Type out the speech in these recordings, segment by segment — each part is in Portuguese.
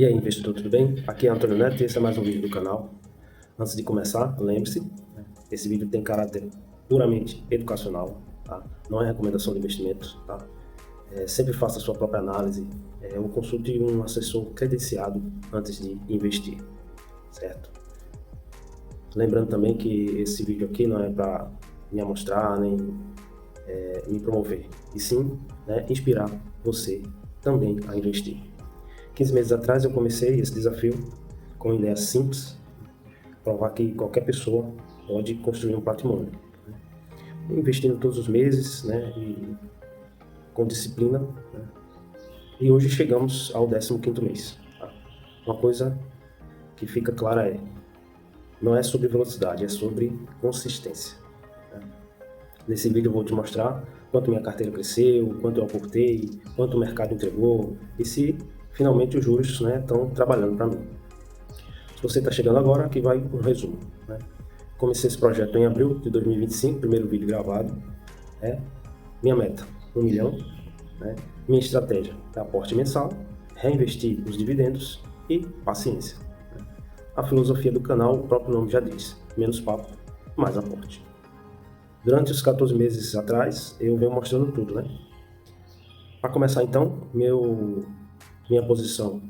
E aí, investidor, tudo bem? Aqui é Antônio Neto e esse é mais um vídeo do canal. Antes de começar, lembre-se, esse vídeo tem caráter puramente educacional, tá? Não é recomendação de investimento, tá? Sempre faça a sua própria análise, ou consulte um assessor credenciado antes de investir, certo? Lembrando também que esse vídeo aqui não é para me amostrar nem me promover, e sim, né, inspirar você também a investir. 15 meses atrás eu comecei esse desafio com uma ideia simples, provar que qualquer pessoa pode construir um patrimônio, né? Investindo todos os meses, né, e com disciplina, né? E hoje chegamos ao 15º mês, tá? Uma coisa que fica clara não é sobre velocidade, é sobre consistência, né? Nesse vídeo eu vou te mostrar quanto minha carteira cresceu, quanto eu aportei, quanto o mercado entregou e se finalmente os juros, né, estão trabalhando para mim. Se você está chegando agora, aqui vai um resumo, né? Comecei esse projeto em abril de 2025, primeiro vídeo gravado. Minha meta, 1 milhão. Né? Minha estratégia é aporte mensal, reinvestir os dividendos e paciência. Né? A filosofia do canal, o próprio nome já diz, menos papo, mais aporte. Durante os 14 meses atrás, eu venho mostrando tudo, né? Para começar então, minha posição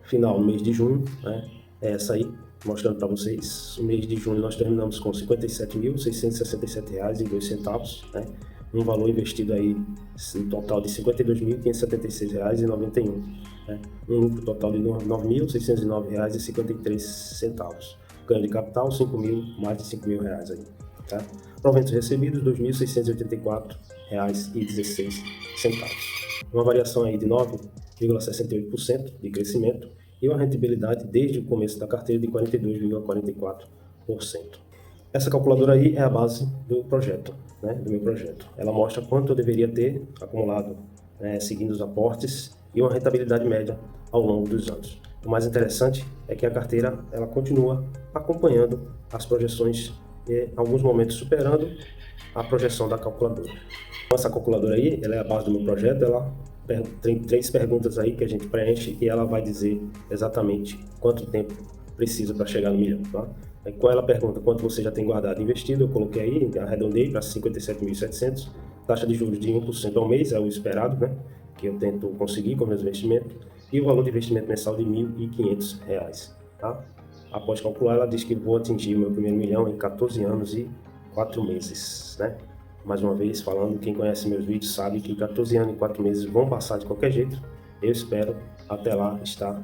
final no mês de junho, né, é essa aí, mostrando para vocês. O mês de junho nós terminamos com R$ 57.667,02, né, um valor investido aí em total de R$ 52.576,91, né, um lucro total de R$ 9.609,53. Ganho de capital, mais de R$ 5.000 aí, tá? Proventos recebidos, R$ 2.684,16. Uma variação aí de 9,68% de crescimento e uma rentabilidade desde o começo da carteira de 42,44%. Essa calculadora aí é a base do projeto, né, do meu projeto. Ela mostra quanto eu deveria ter acumulado, né, seguindo os aportes e uma rentabilidade média ao longo dos anos. O mais interessante é que a carteira ela continua acompanhando as projeções e, em alguns momentos, superando a projeção da calculadora. Essa calculadora aí, ela é a base do meu projeto, ela tem 3 perguntas aí que a gente preenche e ela vai dizer exatamente quanto tempo precisa para chegar no milhão, tá? Quando ela pergunta quanto você já tem guardado e investido, eu coloquei aí, arredondei para 57.700, taxa de juros de 1% ao mês, é o esperado, né, que eu tento conseguir com meus investimentos, e o valor de investimento mensal de R$ 1.500, tá? Após calcular, ela diz que vou atingir o meu primeiro milhão em 14 anos e 4 meses, né? Mais uma vez, falando, quem conhece meus vídeos sabe que 14 anos e 4 meses vão passar de qualquer jeito. Eu espero, até lá, estar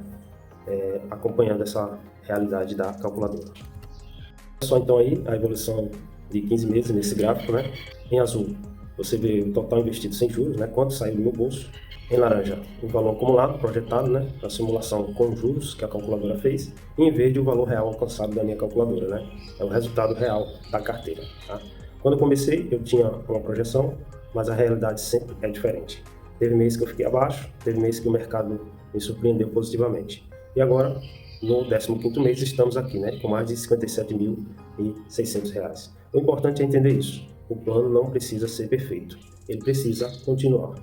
acompanhando essa realidade da calculadora. Olha só então aí a evolução de 15 meses nesse gráfico, né? Em azul, você vê o total investido sem juros, né? Quanto saiu do meu bolso. Em laranja, o valor acumulado, projetado, né? A simulação com juros que a calculadora fez. E em verde, o valor real alcançado da minha calculadora, né? É o resultado real da carteira, tá? Quando eu comecei, eu tinha uma projeção, mas a realidade sempre é diferente. Teve mês que eu fiquei abaixo, teve mês que o mercado me surpreendeu positivamente. E agora, no 15º mês, estamos aqui, né, com mais de R$ 57.600. O importante é entender isso. O plano não precisa ser perfeito, ele precisa continuar.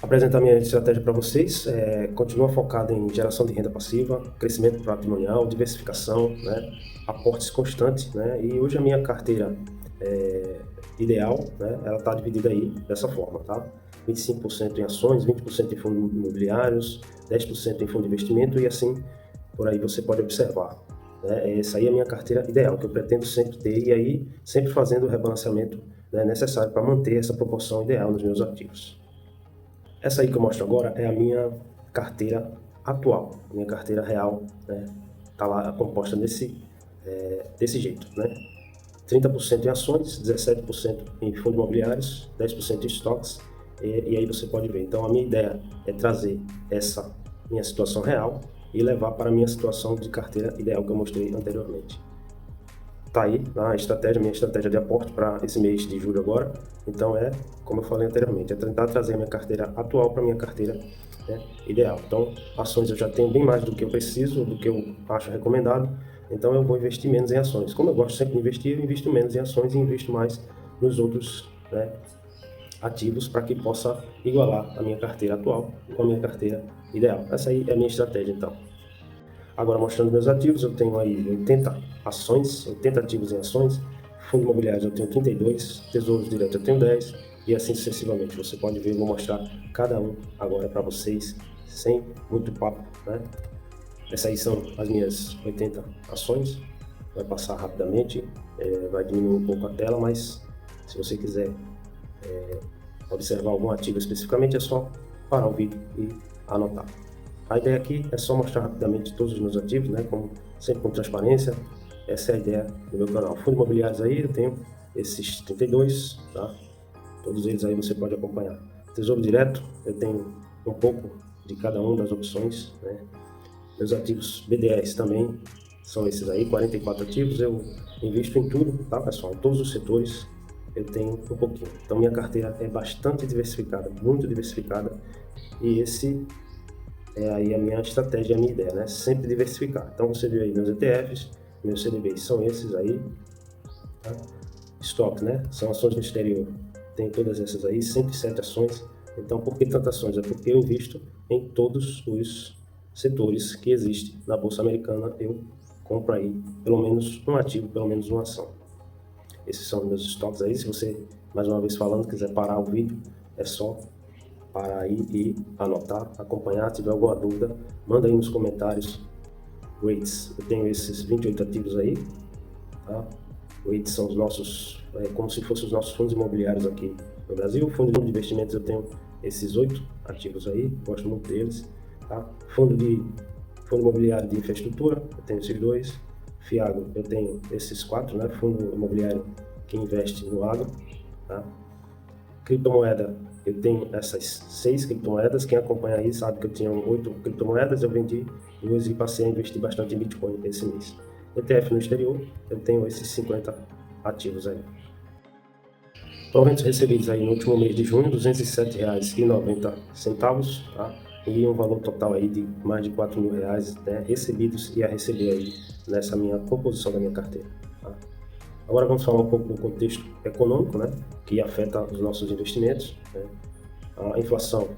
Apresentar minha estratégia para vocês, continua focada em geração de renda passiva, crescimento patrimonial, diversificação, né, aportes constantes, né, e hoje a minha carteira ideal, né, ela está dividida aí dessa forma, tá? 25% em ações, 20% em fundos imobiliários, 10% em fundo de investimento e assim por aí você pode observar, né? Essa aí é a minha carteira ideal, que eu pretendo sempre ter e aí sempre fazendo o rebalanceamento, né, necessário para manter essa proporção ideal nos meus ativos. Essa aí que eu mostro agora é a minha carteira atual, minha carteira real, né? Tá lá composta desse jeito, né? 30% em ações, 17% em fundos imobiliários, 10% em estoques, e aí você pode ver. Então a minha ideia é trazer essa minha situação real e levar para a minha situação de carteira ideal que eu mostrei anteriormente. Tá aí a estratégia, minha estratégia de aporte para esse mês de julho agora. Então como eu falei anteriormente, é tentar trazer a minha carteira atual para a minha carteira, né, ideal. Então, ações eu já tenho bem mais do que eu preciso, do que eu acho recomendado. Então eu vou investir menos em ações. Como eu gosto sempre de investir, eu invisto menos em ações e invisto mais nos outros, né, ativos para que possa igualar a minha carteira atual com a minha carteira ideal. Essa aí é a minha estratégia, então. Agora, mostrando meus ativos, eu tenho aí 80 ações, 80 ativos em ações, fundos imobiliários eu tenho 32, tesouros diretos eu tenho 10, e assim sucessivamente. Você pode ver, eu vou mostrar cada um agora para vocês, sem muito papo, né? Essas aí são as minhas 80 ações, vai passar rapidamente, vai diminuir um pouco a tela, mas se você quiser observar algum ativo especificamente, é só parar o vídeo e anotar. A ideia aqui é só mostrar rapidamente todos os meus ativos, né, sempre com transparência. Essa é a ideia do meu canal. Fundos imobiliários aí, eu tenho esses 32, tá? Todos eles aí você pode acompanhar. Tesouro direto, eu tenho um pouco de cada uma das opções, né? Meus ativos BDRs também são esses aí, 44 ativos. Eu invisto em tudo, tá, pessoal? Em todos os setores eu tenho um pouquinho. Então minha carteira é bastante diversificada, muito diversificada. E esse é aí a minha estratégia, a minha ideia, né? Sempre diversificar. Então você viu aí meus ETFs, meus CDBs são esses aí, tá? Stock, né? São ações no exterior. Tem todas essas aí, 107 ações. Então, por que tantas ações? É porque eu invisto em todos os setores que existem na Bolsa Americana. Eu compro aí pelo menos um ativo, pelo menos uma ação. Esses são os meus estoques aí. Se você, mais uma vez falando, quiser parar o vídeo, é só parar aí e anotar, acompanhar. Se tiver alguma dúvida, manda aí nos comentários. Rates, eu tenho esses 28 ativos aí, tá? Rates são os nossos, como se fossem os nossos fundos imobiliários aqui no Brasil. Fundo de investimentos eu tenho esses 8 ativos aí, gosto muito deles, tá? Fundo imobiliário de infraestrutura, eu tenho esses 2. Fiagro, eu tenho esses 4, né? Fundo imobiliário que investe no agro, tá? Criptomoeda, eu tenho essas 6 criptomoedas. Quem acompanha aí sabe que eu tinha 8 criptomoedas, eu vendi 2 e passei a investir bastante em Bitcoin esse mês. ETF no exterior, eu tenho esses 50 ativos aí. Proventos recebidos aí no último mês de junho, R$ 207,90, tá? E um valor total aí de mais de R$ 4.000, né, recebidos e a receber aí nessa minha composição da minha carteira, tá? Agora vamos falar um pouco do contexto econômico, né, que afeta os nossos investimentos, né? A inflação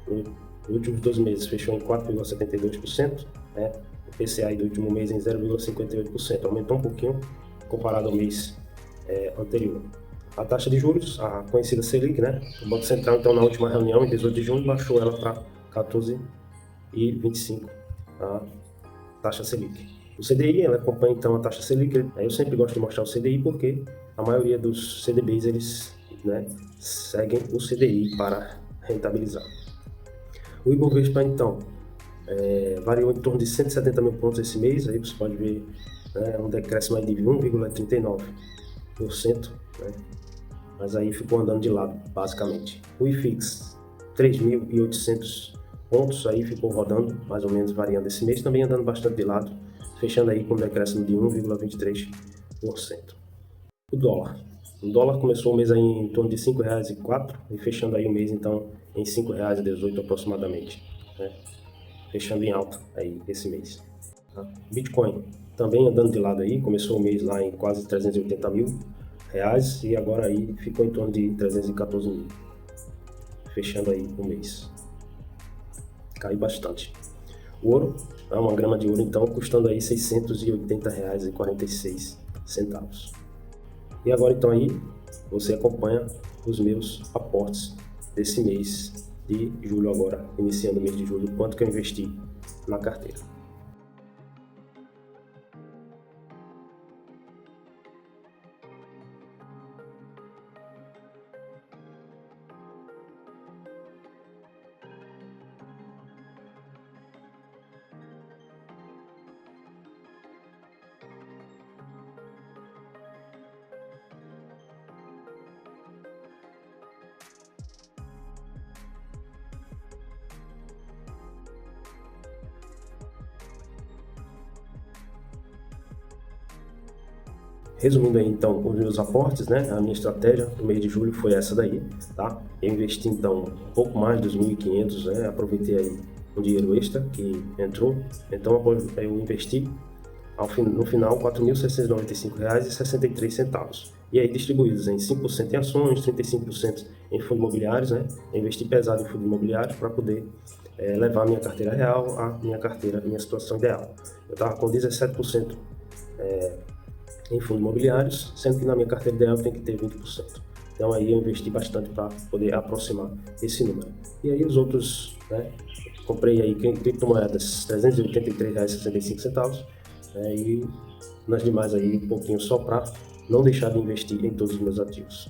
nos últimos 12 meses fechou em 4,72%, né? O PCA do último mês em 0,58%, aumentou um pouquinho comparado ao mês anterior. A taxa de juros, a conhecida Selic, né? O Banco Central, então, na última reunião, em 18 de junho, baixou ela para 14,25%, a taxa Selic. O CDI, ela acompanha, então, a taxa Selic. Eu sempre gosto de mostrar o CDI porque a maioria dos CDBs, eles, né, seguem o CDI para rentabilizar. O Ibovespa, então, variou em torno de 170 mil pontos esse mês. Aí você pode ver, né, um decréscimo aí de 1,39%, né? Mas aí ficou andando de lado, basicamente. O IFIX, 3.800 pontos, aí ficou rodando, mais ou menos variando esse mês, também andando bastante de lado, fechando aí com um decréscimo de 1,23%. O dólar começou o mês aí em torno de R$ 5,04 e fechando aí o mês, então, em R$ 5,18 aproximadamente, né? Fechando em alta aí esse mês, tá? Bitcoin também andando de lado aí, começou o mês lá em quase 380 mil reais e agora aí ficou em torno de 314 mil, fechando aí o mês. Caiu bastante. O ouro, uma grama de ouro então custando aí R$ 680,46. E agora então aí você acompanha os meus aportes desse mês de julho agora, iniciando o mês de julho, quanto que eu investi na carteira. Resumindo aí, então, os meus aportes, né? A minha estratégia no mês de julho foi essa daí, tá? Eu investi, então, um pouco mais dos 1.500, né? Aproveitei aí um dinheiro extra que entrou. Então, eu investi, no final, R$ 4.695,63. E aí, distribuídos em 5% em ações, 35% em fundos imobiliários, né? Eu investi pesado em fundos imobiliários para poder levar a minha carteira real à minha situação ideal. Eu estava com 17% em fundos imobiliários, sendo que na minha carteira ideal tem que ter 20%. Então aí eu investi bastante para poder aproximar esse número. E aí os outros, né? Comprei aí criptomoedas R$ 383,65, e nas demais aí um pouquinho só para não deixar de investir em todos os meus ativos.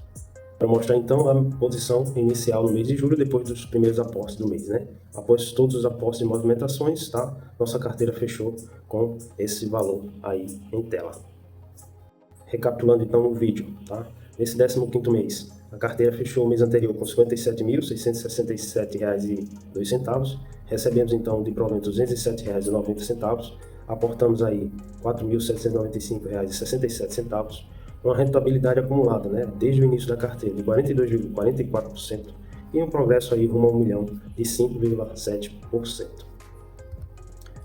Para mostrar então a posição inicial no mês de julho, depois dos primeiros aportes do mês, né? Após todos os aportes e movimentações, tá? Nossa carteira fechou com esse valor aí em tela. Recapitulando então o vídeo, tá? Nesse 15º mês, a carteira fechou o mês anterior com R$ 57.667,02. Recebemos então de provento R$ 207,90. Aportamos aí R$ 4.795,67. Uma rentabilidade acumulada, né, desde o início da carteira de 42,44% e um progresso aí rumo a 1 milhão de 5,7%.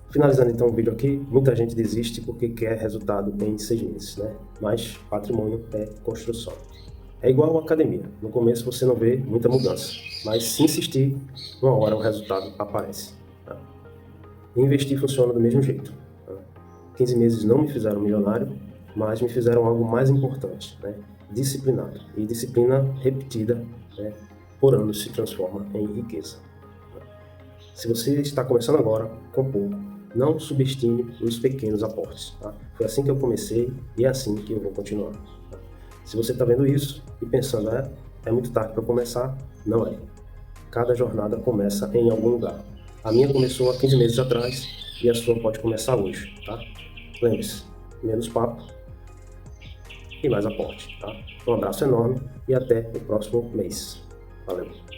Finalizando então o vídeo aqui, muita gente desiste porque quer resultado em 6 meses, né? Mas patrimônio é construção. É igual a academia, no começo você não vê muita mudança, mas se insistir, uma hora o resultado aparece. Tá? E investir funciona do mesmo jeito. Tá? 15 meses não me fizeram milionário, mas me fizeram algo mais importante, né? Disciplinado. E disciplina repetida, né, por anos se transforma em riqueza. Se você está começando agora, com pouco, não subestime os pequenos aportes. Tá? Foi assim que eu comecei e é assim que eu vou continuar. Tá? Se você está vendo isso e pensando, é muito tarde para começar, não é. Cada jornada começa em algum lugar. A minha começou há 15 meses atrás e a sua pode começar hoje. Tá? Lembre-se, menos papo e mais aporte. Tá? Um abraço enorme e até o próximo mês. Valeu!